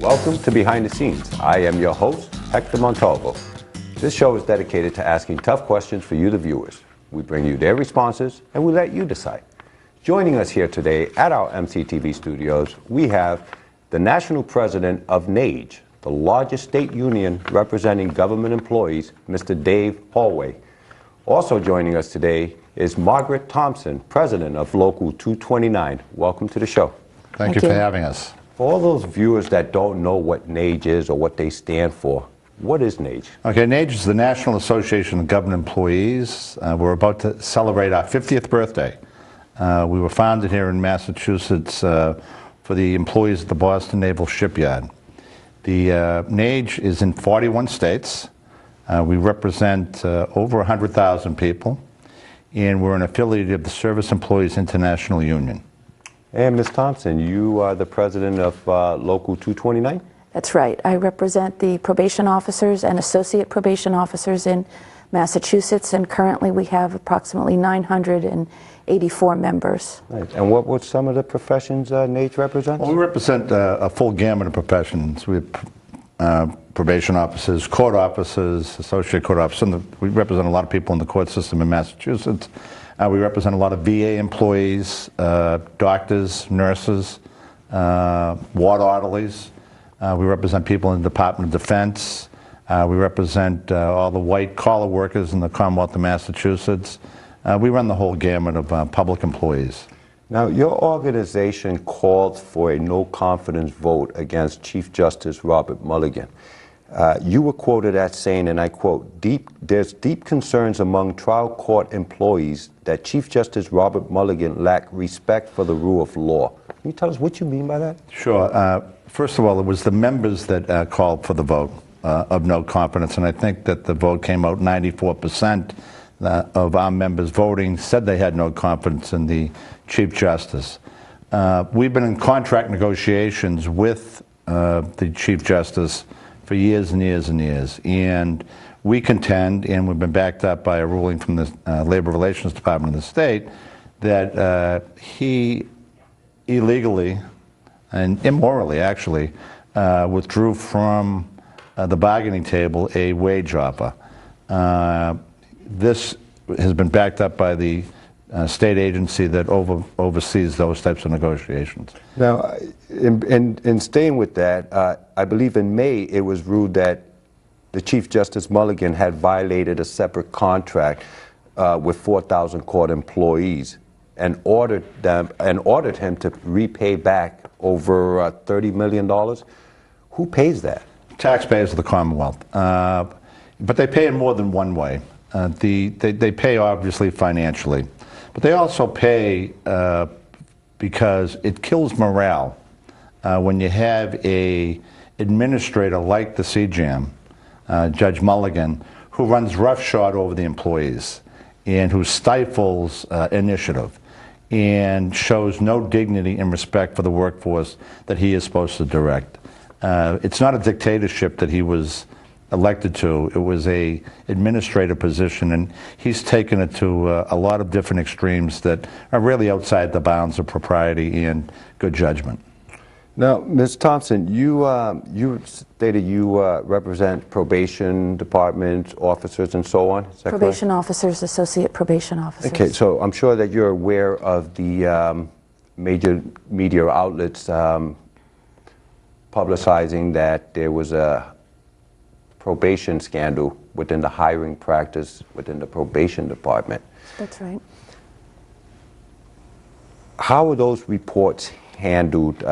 Welcome to Behind the Scenes. I am your host, Hector Montalvo. This show is dedicated to asking tough questions for you, the viewers. We bring you their responses, and we let you decide. Joining us here today at our MCTV studios, we have the National President of Nage, the largest state union representing government employees, Mr. Dave Hallway. Also joining us today is Margaret Thompson, President of Local 229. Welcome to the show. Thank you for having us. For all those viewers that don't know what Nage is or what they stand for, what is Nage? Okay, Nage is the National Association of Government Employees. We're about to celebrate our 50th birthday. We were founded here in Massachusetts for the employees at the Boston Naval Shipyard. The Nage is in 41 states. We represent over 100,000 people, and we're an affiliate of the Service Employees International Union. And Ms. Thompson, you are the president of Local 229? That's right. I represent the probation officers and associate probation officers in Massachusetts, and currently we have approximately 984 members. Right. And what would some of the professions Nage represents? Well, we represent a full gamut of professions. We have probation officers, court officers, associate court officers. And we represent a lot of people in the court system in Massachusetts. We represent a lot of VA employees, doctors, nurses, ward orderlies. We represent people in the Department of Defense. We represent all the white-collar workers in the Commonwealth of Massachusetts. We run the whole gamut of public employees. Now, your organization called for a no-confidence vote against Chief Justice Robert Mulligan. You were quoted as saying, and I quote, there's deep concerns among trial court employees that Chief Justice Robert Mulligan lacked respect for the rule of law. Can you tell us what you mean by that? Sure. First of all, it was the members that called for the vote of no confidence, and I think that the vote came out 94% of our members voting said they had no confidence in the Chief Justice. We've been in contract negotiations with the Chief Justice for years and years and years, and we contend, and we've been backed up by a ruling from the Labor Relations Department of the state, that he illegally and immorally, actually, withdrew from the bargaining table a wage offer. This has been backed up by the state agency that oversees those types of negotiations. Now, in staying with that, I believe in May it was ruled that the Chief Justice Mulligan had violated a separate contract with 4,000 court employees and ordered him to repay back over $30 million. Who pays that? Taxpayers of the Commonwealth. But they pay in more than one way. They pay obviously financially, but they also pay because it kills morale when you have a administrator like the CJAM, Judge Mulligan, who runs roughshod over the employees and who stifles initiative and shows no dignity and respect for the workforce that he is supposed to direct. It's not a dictatorship that he was elected to. It was a administrative position, and he's taken it to a lot of different extremes that are really outside the bounds of propriety and good judgment. Now, Ms. Thompson, you stated you represent probation department officers and so on. Is that probation correct? Officers, associate probation officers. Okay, so I'm sure that you're aware of the major media outlets publicizing that there was a probation scandal within the hiring practice within the probation department. That's right. How are those reports handled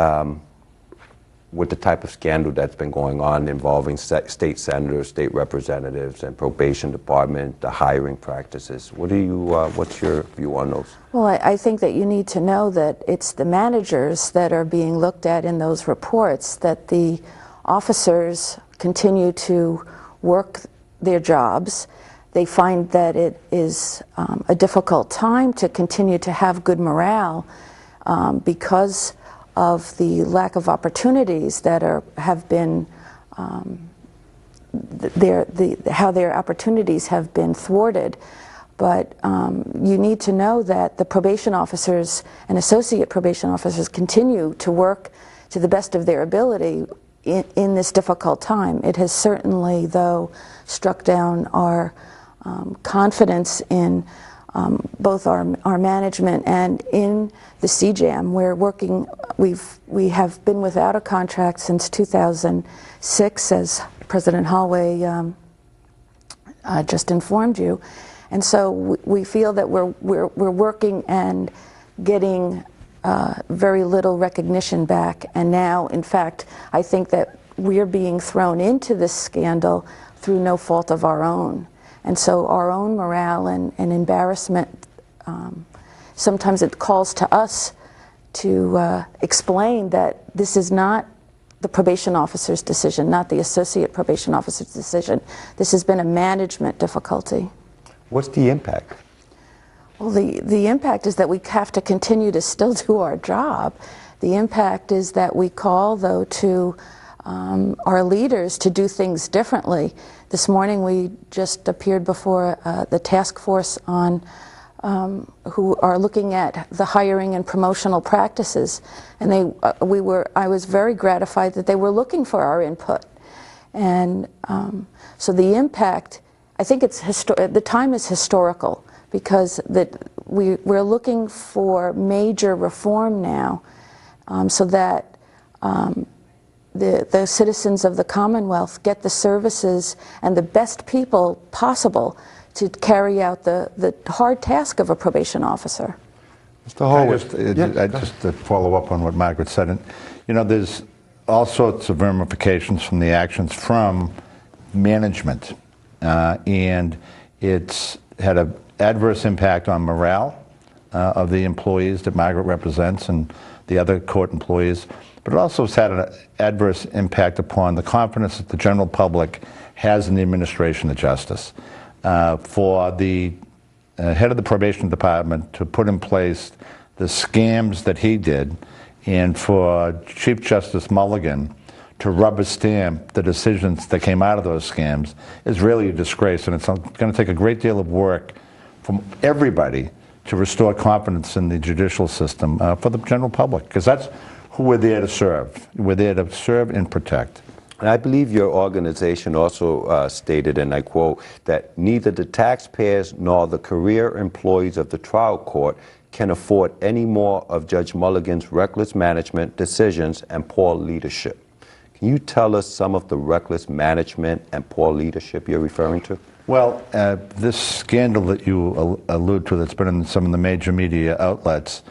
with the type of scandal that's been going on involving state senators, state representatives, and probation department, the hiring practices? What's your view on those? Well, I think that you need to know that it's the managers that are being looked at in those reports, that the officers continue to work their jobs. They find that it is a difficult time to continue to have good morale because of the lack of opportunities that have been how their opportunities have been thwarted. But you need to know that the probation officers and associate probation officers continue to work to the best of their ability in this difficult time. It has certainly, though, struck down our confidence in both our management and in the CJAM. We have been without a contract since 2006, as President Holloway just informed you, and so we feel that we're working and getting very little recognition back. And now, in fact, I think that we're being thrown into this scandal through no fault of our own. And so our own morale and embarrassment, sometimes it calls to us to explain that this is not the probation officer's decision, not the associate probation officer's decision. This has been a management difficulty. What's the impact? Well, the impact is that we have to continue to still do our job. The impact is that we call, though, to our leaders to do things differently. This morning we just appeared before the task force on who are looking at the hiring and promotional practices, and I was very gratified that they were looking for our input. And so the impact, I think the time is historical, because we're looking for major reform now, so that the citizens of the Commonwealth get the services and the best people possible to carry out the hard task of a probation officer. Mr. Howard. Just to follow up on what Margaret said, and, there's all sorts of ramifications from the actions from management, and it's had an adverse impact on morale of the employees that Margaret represents and the other court employees, but it also has had an adverse impact upon the confidence that the general public has in the administration of justice. For the head of the probation department to put in place the scams that he did, and for Chief Justice Mulligan to rubber stamp the decisions that came out of those scams is really a disgrace, and it's going to take a great deal of work from everybody to restore confidence in the judicial system for the general public, because that's who we're there to serve. We're there to serve and protect. And I believe your organization also stated, and I quote, that neither the taxpayers nor the career employees of the trial court can afford any more of Judge Mulligan's reckless management decisions and poor leadership. Can you tell us some of the reckless management and poor leadership you're referring to? Well, this scandal that you allude to that's been in some of the major media outlets,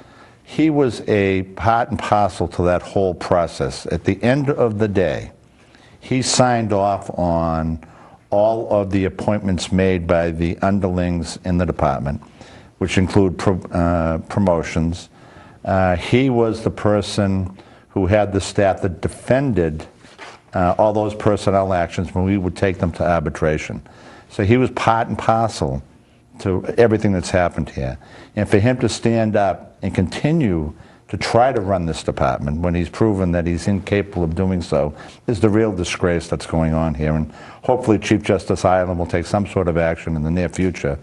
he was a part and parcel to that whole process. At the end of the day, he signed off on all of the appointments made by the underlings in the department, which include promotions. He was the person who had the staff that defended all those personnel actions when we would take them to arbitration. So he was part and parcel to everything that's happened here. And for him to stand up and continue to try to run this department when he's proven that he's incapable of doing so is the real disgrace that's going on here. And hopefully Chief Justice Ireland will take some sort of action in the near future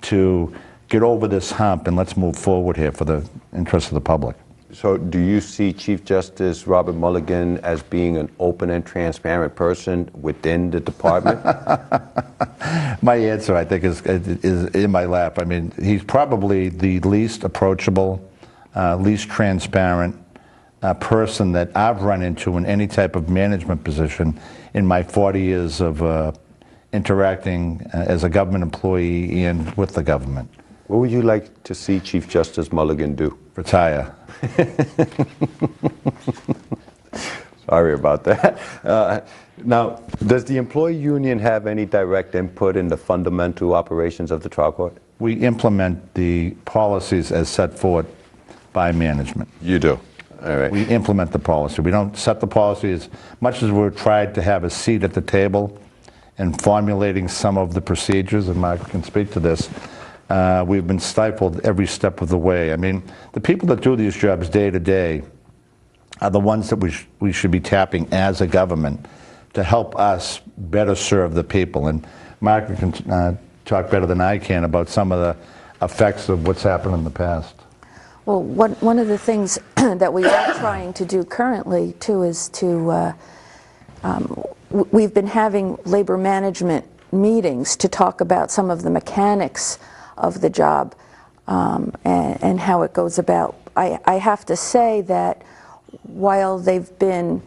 to get over this hump and let's move forward here for the interest of the public. So do you see Chief Justice Robert Mulligan as being an open and transparent person within the department? My answer, I think, is in my lap. I mean, he's probably the least approachable, least transparent person that I've run into in any type of management position in my 40 years of interacting as a government employee and with the government. What would you like to see Chief Justice Mulligan do? Retire. Sorry about that. Now, does the employee union have any direct input in the fundamental operations of the trial court? We implement the policies as set forth by management. You do? All right. We implement the policy. We don't set the policy as much as we're tried to have a seat at the table in formulating some of the procedures, and Mark can speak to this. We've been stifled every step of the way. I mean, the people that do these jobs day to day are the ones that we should be tapping as a government to help us better serve the people. And Mark can talk better than I can about some of the effects of what's happened in the past. Well, one of the things that we are trying to do currently, too, is to we've been having labor management meetings to talk about some of the mechanics of the job and how it goes about. I have to say that while they've been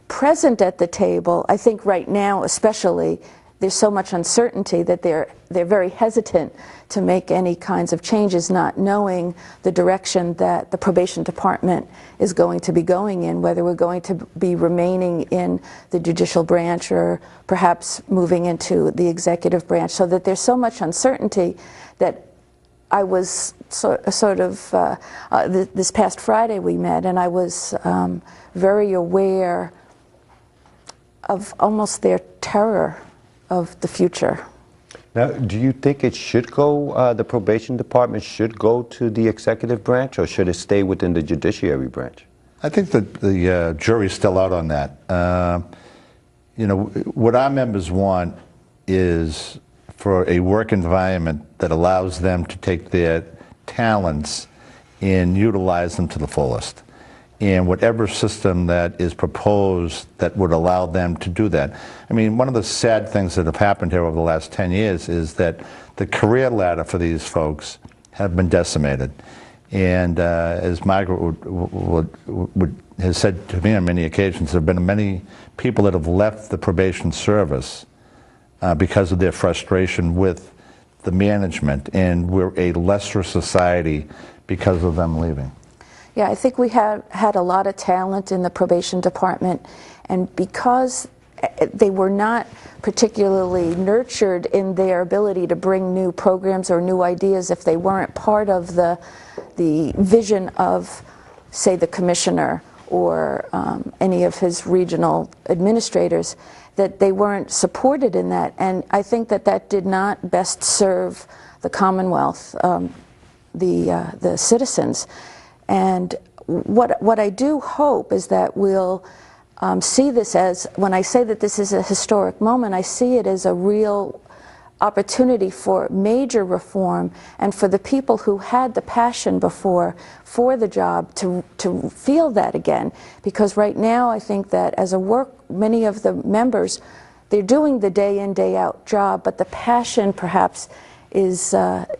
present at the table, I think right now especially there's so much uncertainty that they're very hesitant to make any kinds of changes, not knowing the direction that the probation department is going to be going in, whether we're going to be remaining in the judicial branch or perhaps moving into the executive branch, so that there's so much uncertainty that I was this past Friday we met, and I was very aware of almost their terror of the future. Now, do you think it should go, the probation department should go to the executive branch, or should it stay within the judiciary branch? I think that the jury's still out on that. You know, what our members want is for a work environment that allows them to take their talents and utilize them to the fullest. And whatever system that is proposed that would allow them to do that. I mean, one of the sad things that have happened here over the last 10 years is that the career ladder for these folks have been decimated. And as Margaret has said to me on many occasions, there have been many people that have left the probation service because of their frustration with the management, and we're a lesser society because of them leaving. Yeah, I think we had a lot of talent in the probation department, and because they were not particularly nurtured in their ability to bring new programs or new ideas, if they weren't part of the vision of, say, the commissioner or any of his regional administrators, that they weren't supported in that. And I think that that did not best serve the Commonwealth, the citizens. And what I do hope is that we'll see this as, when I say that this is a historic moment, I see it as a real opportunity for major reform, and for the people who had the passion before for the job to feel that again. Because right now I think that as a many of the members, they're doing the day in, day out job, but the passion perhaps is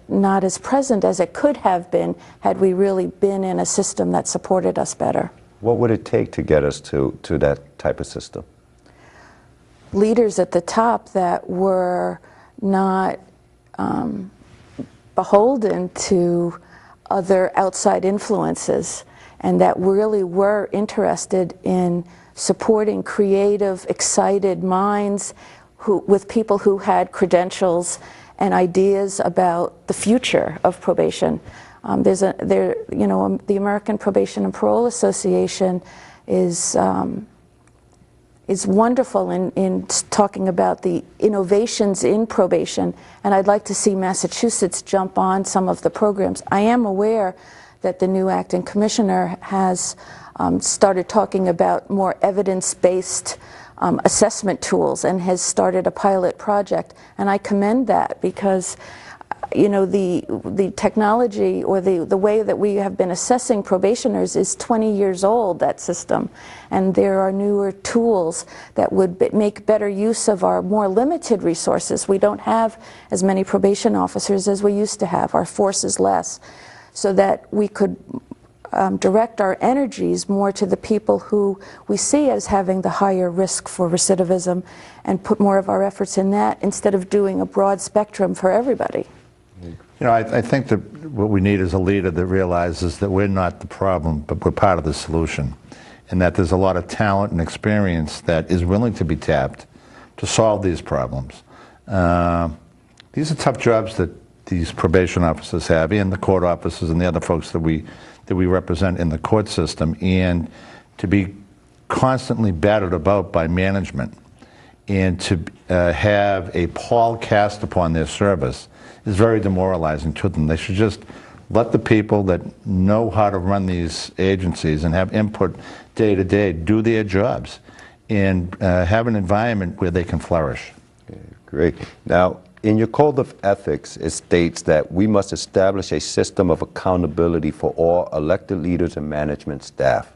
not as present as it could have been had we really been in a system that supported us better. What would it take to get us to that type of system? Leaders at the top that were not beholden to other outside influences, and that really were interested in supporting creative, excited minds with people who had credentials and ideas about the future of probation. The American Probation and Parole Association is wonderful in talking about the innovations in probation, and I'd like to see Massachusetts jump on some of the programs. I am aware that the new acting commissioner has started talking about more evidence-based assessment tools and has started a pilot project, and I commend that, because the technology or the way that we have been assessing probationers is 20 years old, that system, and there are newer tools that would make better use of our more limited resources. We don't have as many probation officers as we used to have. Our force is less, so that we could direct our energies more to the people who we see as having the higher risk for recidivism, and put more of our efforts in that instead of doing a broad spectrum for everybody. You know, I think that what we need is a leader that realizes that we're not the problem, but we're part of the solution, and that there's a lot of talent and experience that is willing to be tapped to solve these problems. These are tough jobs that these probation officers have, and the court officers and the other folks that we represent in the court system, and to be constantly battered about by management and to have a pall cast upon their service is very demoralizing to them. They should just let the people that know how to run these agencies and have input day to day do their jobs, and have an environment where they can flourish. Okay, great. Now, in your code of ethics, it states that we must establish a system of accountability for all elected leaders and management staff.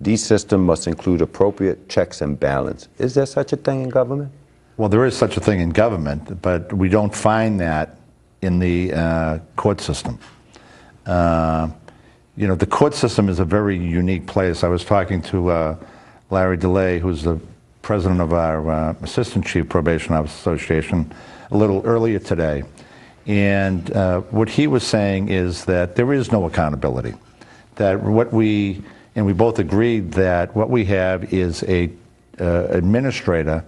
These systems must include appropriate checks and balance. Is there such a thing in government? Well, there is such a thing in government, but we don't find that in the court system. The court system is a very unique place. I was talking to Larry DeLay, who's the president of our Assistant Chief Probation Officer Association, a little earlier today. And what he was saying is that there is no accountability. That we both agreed that what we have is a administrator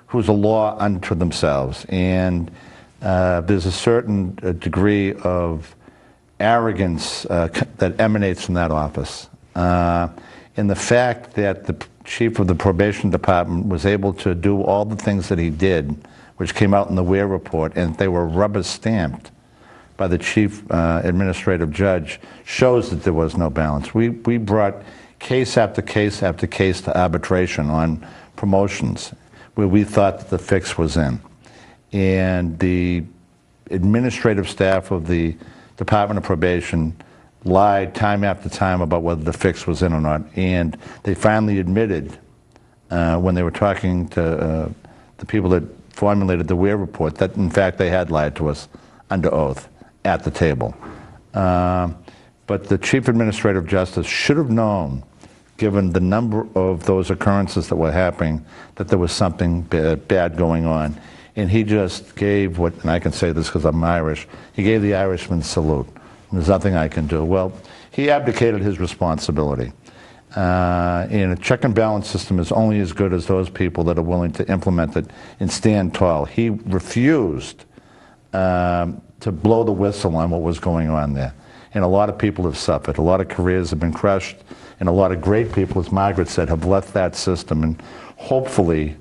who's a law unto themselves. And there's a certain degree of arrogance that emanates from that office. And the fact that the chief of the probation department was able to do all the things that he did, which came out in the Ware report, and they were rubber stamped by the chief administrative judge, shows that there was no balance. We brought case after case after case to arbitration on promotions where we thought that the fix was in. And the administrative staff of the Department of Probation lied time after time about whether the fix was in or not. And they finally admitted when they were talking to the people that formulated the Ware report that, in fact, they had lied to us under oath at the table. But the Chief Administrative Justice should have known, given the number of those occurrences that were happening, that there was something bad going on. And he just gave what, and I can say this because I'm Irish, he gave the Irishman salute. There's nothing I can do. Well, he abdicated his responsibility. And a check and balance system is only as good as those people that are willing to implement it and stand tall. He refused to blow the whistle on what was going on there. And a lot of people have suffered. A lot of careers have been crushed. And a lot of great people, as Margaret said, have left that system. And hopefully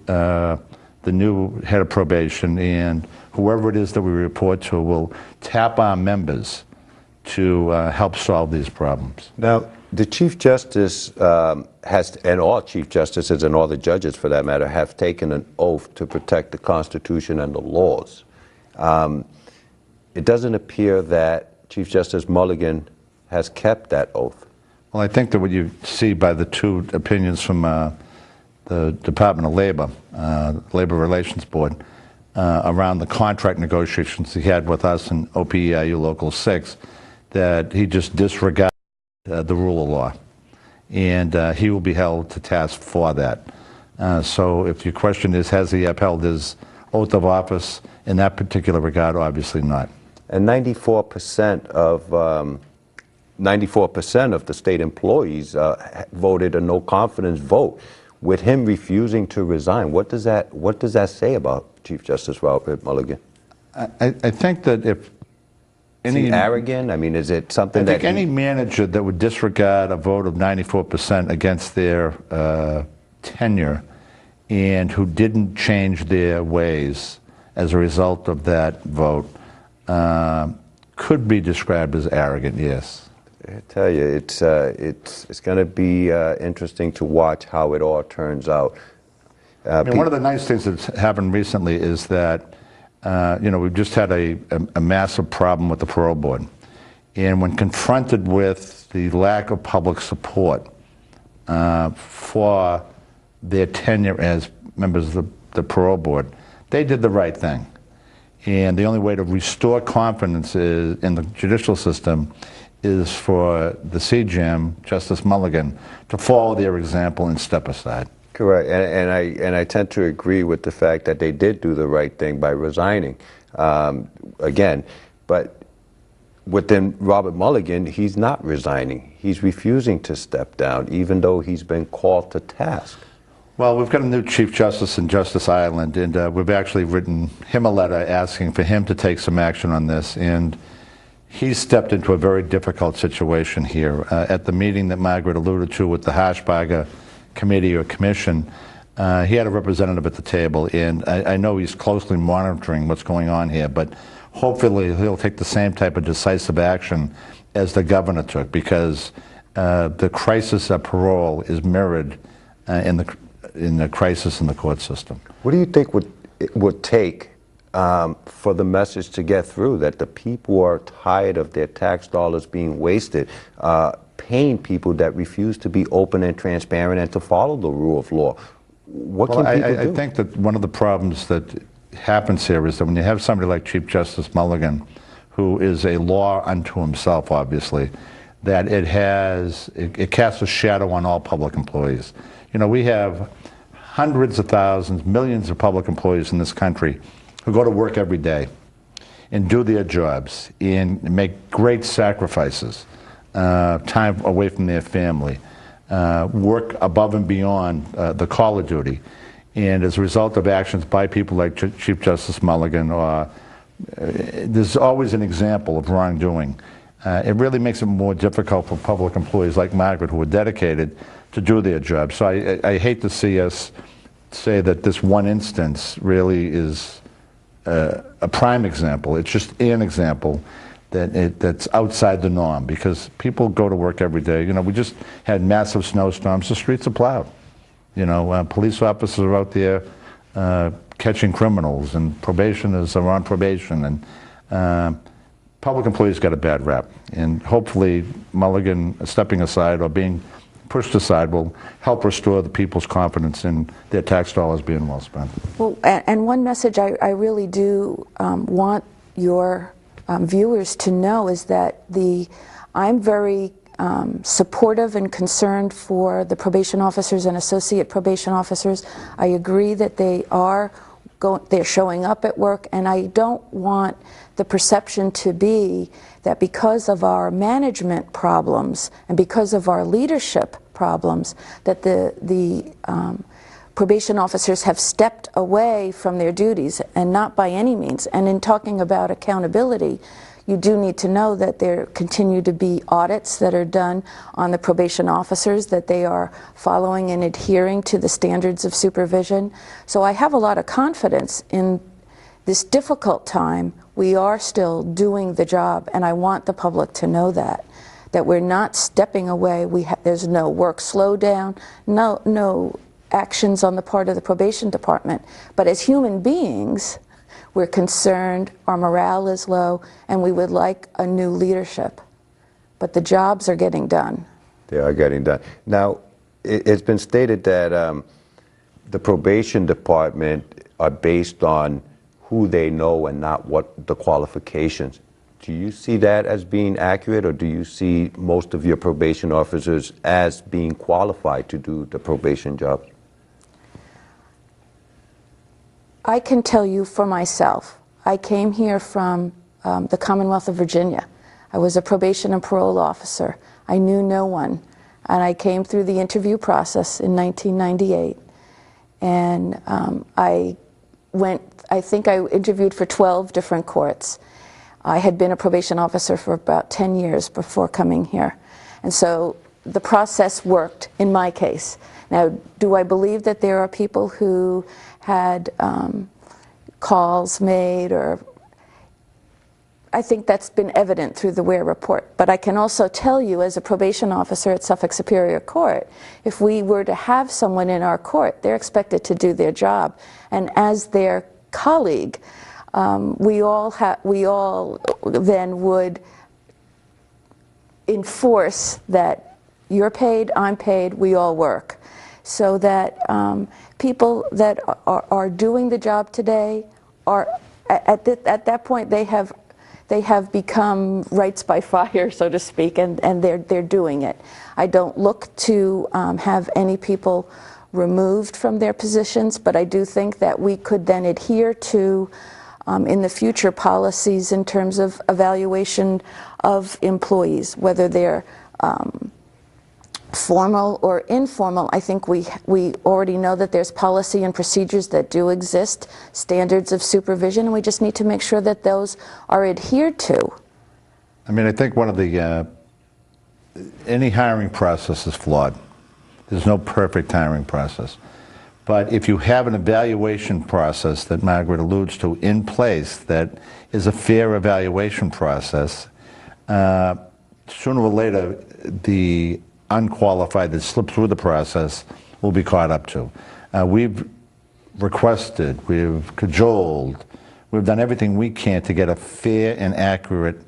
the new head of probation and whoever it is that we report to will tap our members to help solve these problems. Now, the Chief Justice and all Chief Justices and all the judges, for that matter, have taken an oath to protect the Constitution and the laws. It doesn't appear that Chief Justice Mulligan has kept that oath. Well, I think that what you see by the two opinions from the Department of Labor, Labor Relations Board, around the contract negotiations he had with us in OPEIU Local 6, that he just disregarded the rule of law. And he will be held to task for that. So if your question is, has he upheld his oath of office in that particular regard? Obviously not. And 94% of the state employees voted a no confidence vote, with him refusing to resign. What does that say about Chief Justice Robert Mulligan? I think that if any, is he arrogant? I mean, is it something I think any manager that would disregard a vote of 94% against their tenure and who didn't change their ways as a result of that vote could be described as arrogant, yes. I tell you, it's going to be interesting to watch how it all turns out. One of the nice things that's happened recently is that we've just had a massive problem with the parole board, and when confronted with the lack of public support for their tenure as members of the parole board, they did the right thing. And the only way to restore confidence in the judicial system is for the CJM, Justice Mulligan, to follow their example and step aside. Correct, and I tend to agree with the fact that they did do the right thing by resigning. Again, but within Robert Mulligan, he's not resigning. He's refusing to step down, even though he's been called to task. Well, we've got a new Chief Justice in Justice Ireland, and we've actually written him a letter asking for him to take some action on this. And he's stepped into a very difficult situation here. At the meeting that Margaret alluded to with the Harshbarger Committee or Commission, he had a representative at the table, and I know he's closely monitoring what's going on here, but hopefully he'll take the same type of decisive action as the governor took, because the crisis of parole is mirrored in the crisis in the court system. What do you think it would take for the message to get through that the people are tired of their tax dollars being wasted? paying people that refuse to be open and transparent and to follow the rule of law. What can people do? I think that one of the problems that happens here is that when you have somebody like Chief Justice Mulligan, who is a law unto himself, obviously, that it casts a shadow on all public employees. You know, we have hundreds of thousands, millions of public employees in this country who go to work every day and do their jobs and make great sacrifices, time away from their family, work above and beyond the call of duty. And as a result of actions by people like Chief Justice Mulligan, there's always an example of wrongdoing. It really makes it more difficult for public employees like Margaret, who are dedicated to do their job. So I hate to see us say that this one instance really is a prime example. It's just an example that's outside the norm, because people go to work every day. You know, we just had massive snowstorms. The streets are plowed. You know, police officers are out there catching criminals, and probationers are on probation, and public employees got a bad rap. And hopefully Mulligan stepping aside or being pushed aside will help restore the people's confidence in their tax dollars being well spent. Well, and one message I really do want your viewers to know is that I'm very supportive and concerned for the probation officers and associate probation officers. I agree that they're showing up at work, and I don't want the perception to be that because of our management problems and because of our leadership problems that the probation officers have stepped away from their duties, and not by any means. And in talking about accountability, you do need to know that there continue to be audits that are done on the probation officers, that they are following and adhering to the standards of supervision. So I have a lot of confidence in this difficult time. We are still doing the job, and I want the public to know that we're not stepping away. There's no work slowdown, no actions on the part of the probation department. But as human beings, we're concerned, our morale is low, and we would like a new leadership. But the jobs are getting done. They are getting done. Now, it's been stated that the probation department are based on who they know and not what the qualifications. Do you see that as being accurate, or do you see most of your probation officers as being qualified to do the probation job? I can tell you for myself, I came here from the Commonwealth of Virginia. I was a probation and parole officer. I knew no one, and I came through the interview process in 1998, and I think I interviewed for 12 different courts. I had been a probation officer for about 10 years before coming here, and so the process worked in my case. Now, do I believe that there are people who had calls made, or I think that's been evident through the Ware report. But I can also tell you, as a probation officer at Suffolk Superior Court, if we were to have someone in our court, they're expected to do their job. And as their colleague, we all then would enforce that you're paid, I'm paid, we all work. So that people that are doing the job today are at that point they have become rights by fire, so to speak, and they're doing it. I don't look to have any people removed from their positions, but I do think that we could then adhere to in the future policies in terms of evaluation of employees, whether they're formal or informal. I think we already know that there's policy and procedures that do exist, standards of supervision, and we just need to make sure that those are adhered to. I mean, I think one of the, any hiring process is flawed. There's no perfect hiring process. But if you have an evaluation process that Margaret alludes to in place that is a fair evaluation process, sooner or later the unqualified that slip through the process will be caught up to. We've requested, we've cajoled, we've done everything we can to get a fair and accurate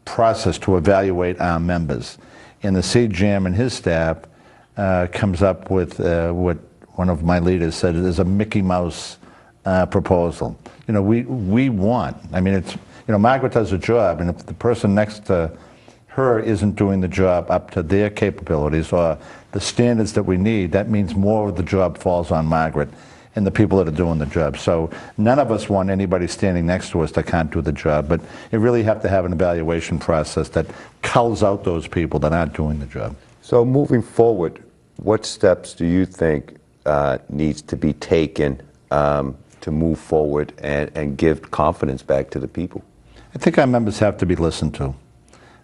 process to evaluate our members. And the CGM and his staff comes up with what one of my leaders said is a Mickey Mouse proposal. You know, we want, I mean, it's, you know, Margaret does a job, and if the person next to her isn't doing the job up to their capabilities or the standards that we need, that means more of the job falls on Margaret and the people that are doing the job. So none of us want anybody standing next to us that can't do the job, but you really have to have an evaluation process that culls out those people that aren't doing the job. So moving forward, what steps do you think needs to be taken to move forward and give confidence back to the people? I think our members have to be listened to.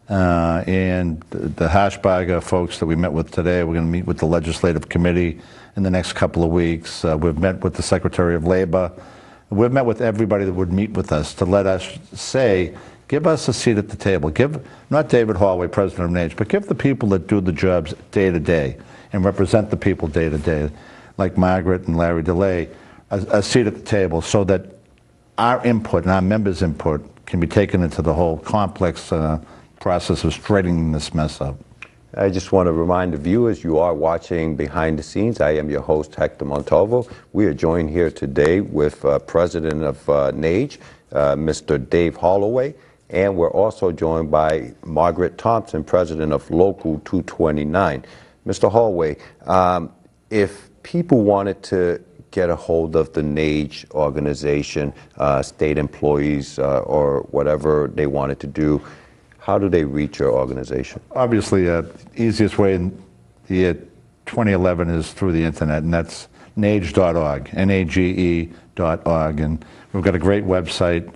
And the Harshbarger folks that we met with today, we're going to meet with the Legislative Committee in the next couple of weeks. We've met with the Secretary of Labor. We've met with everybody that would meet with us to let us say, give us a seat at the table. Give, not David Holloway, President of Nage, but give the people that do the jobs day to day and represent the people day to day, like Margaret and Larry DeLay, a seat at the table so that our input and our members' input can be taken into the whole complex process of straightening this mess up. I just want to remind the viewers, you are watching Behind the Scenes. I am your host, Hector Montalvo. We are joined here today with President of Nage, Mr. Dave Holloway, and we're also joined by Margaret Thompson, President of Local 229. Mr. Holloway, if people wanted to get a hold of the Nage organization, state employees, or whatever they wanted to do, how do they reach your organization? Obviously, the easiest way in the year 2011 is through the internet, and that's nage.org, N-A-G-E.org. And we've got a great website,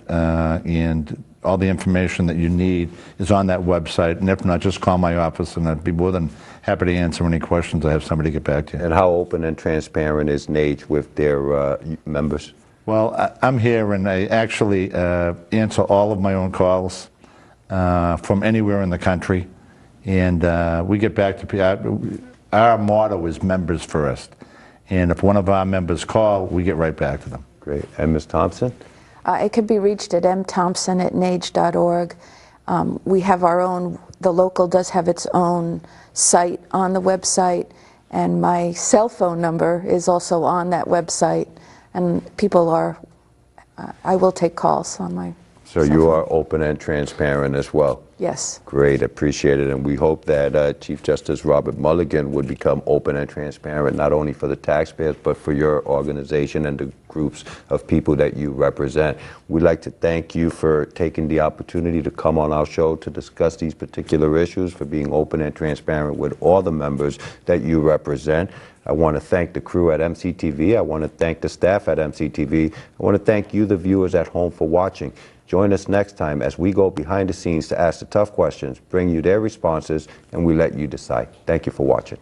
and all the information that you need is on that website. And if not, just call my office, and I'd be more than happy to answer any questions. I have somebody get back to you. And how open and transparent is Nage with their members? Well, I'm here, and I actually answer all of my own calls from anywhere in the country, and we get back to people. Our motto is members first, and if one of our members call, we get right back to them. Great. And Ms. Thompson? It can be reached at mthompson@nage.org. We have our own, the local does have its own site on the website, and my cell phone number is also on that website, and people are, I will take calls on my So you are open and transparent as well? Yes. Great, appreciate it. And we hope that Chief Justice Robert Mulligan would become open and transparent, not only for the taxpayers, but for your organization and the groups of people that you represent. We'd like to thank you for taking the opportunity to come on our show to discuss these particular issues, for being open and transparent with all the members that you represent. I want to thank the crew at MCTV. I want to thank the staff at MCTV. I want to thank you, the viewers at home, for watching. Join us next time as we go behind the scenes to ask the tough questions, bring you their responses, and we let you decide. Thank you for watching.